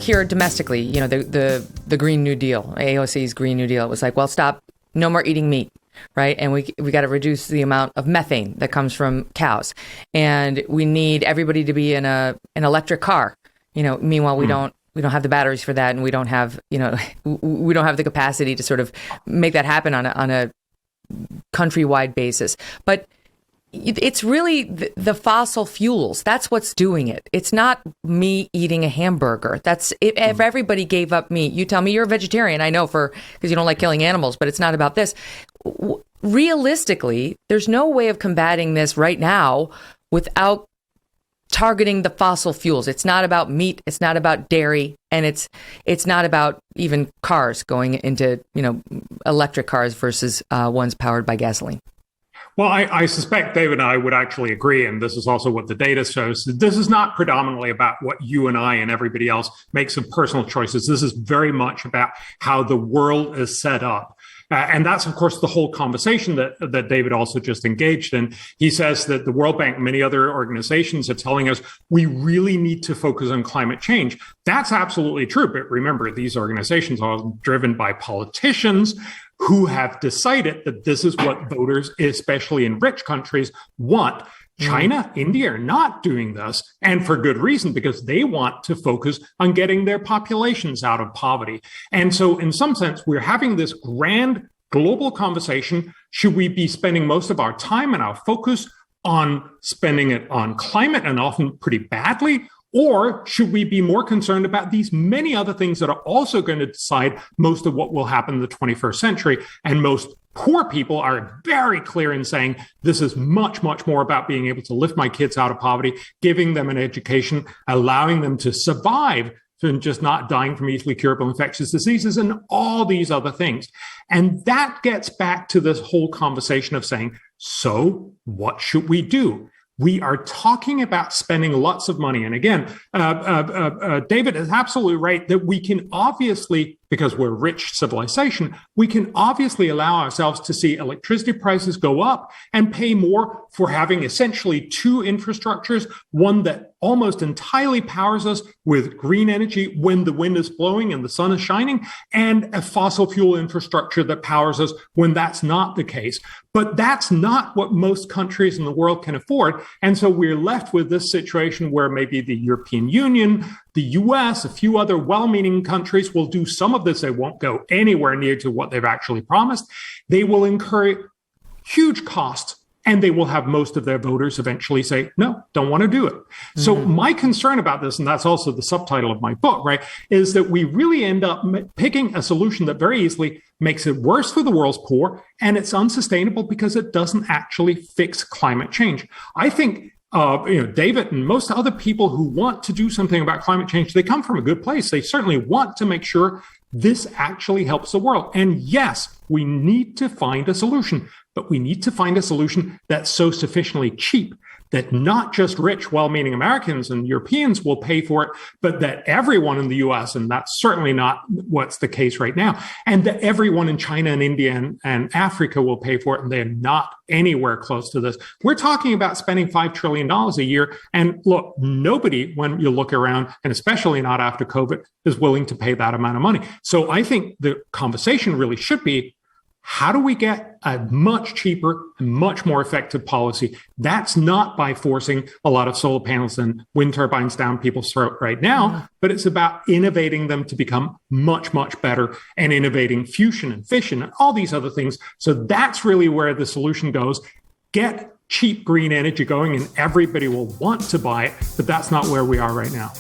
here domestically, the Green New Deal, AOC's Green New Deal, it was like, well, stop, no more eating meat, right? And we got to reduce the amount of methane that comes from cows. And we need everybody to be in an electric car. Meanwhile, we don't have the batteries for that, and we don't have the capacity to sort of make that happen on a countrywide basis. But it's really the fossil fuels. That's what's doing it. It's not me eating a hamburger. If everybody gave up meat, you tell me you're a vegetarian. I know because you don't like killing animals, but it's not about this. Realistically, there's no way of combating this right now without targeting the fossil fuels. It's not about meat. It's not about dairy. And it's not about even cars going into, electric cars versus ones powered by gasoline. Well, I suspect David and I would actually agree, and this is also what the data shows. This is not predominantly about what you and I and everybody else makes of personal choices. This is very much about how the world is set up. And that's, of course, the whole conversation that David also just engaged in. He says that the World Bank and many other organizations are telling us we really need to focus on climate change. That's absolutely true. But remember, these organizations are driven by politicians who have decided that this is what voters, especially in rich countries, want. China, India are not doing this, and for good reason, because they want to focus on getting their populations out of poverty. And so in some sense, we're having this grand global conversation. Should we be spending most of our time and our focus on spending it on climate, and often pretty badly? Or should we be more concerned about these many other things that are also going to decide most of what will happen in the 21st century? And most poor people are very clear in saying this is much, much more about being able to lift my kids out of poverty, giving them an education, allowing them to survive and just not dying from easily curable infectious diseases and all these other things. And that gets back to this whole conversation of saying, so what should we do? We are talking about spending lots of money. And again, David is absolutely right that we can obviously, because we're a rich civilization, we can obviously allow ourselves to see electricity prices go up and pay more for having essentially two infrastructures, one that almost entirely powers us with green energy when the wind is blowing and the sun is shining, and a fossil fuel infrastructure that powers us when that's not the case. But that's not what most countries in the world can afford. And so we're left with this situation where maybe the European Union, the US, a few other well-meaning countries will do some of this. They won't go anywhere near to what they've actually promised. They will incur huge costs, and they will have most of their voters eventually say, no, don't want to do it. So my concern about this, and that's also the subtitle of my book, right, is that we really end up picking a solution that very easily makes it worse for the world's poor, and it's unsustainable because it doesn't actually fix climate change. I think David and most other people who want to do something about climate change, they come from a good place. They certainly want to make sure this actually helps the world. And yes, we need to find a solution, but we need to find a solution that's so sufficiently cheap that not just rich, well-meaning Americans and Europeans will pay for it, but that everyone in the US, and that's certainly not what's the case right now, and that everyone in China and India and Africa will pay for it, and they're not anywhere close to this. We're talking about spending $5 trillion a year, and look, nobody, when you look around, and especially not after COVID, is willing to pay that amount of money. So I think the conversation really should be, how do we get a much cheaper and much more effective policy? That's not by forcing a lot of solar panels and wind turbines down people's throat right now, but it's about innovating them to become much, much better, and innovating fusion and fission and all these other things. So that's really where the solution goes. Get cheap green energy going and everybody will want to buy it, but that's not where we are right now.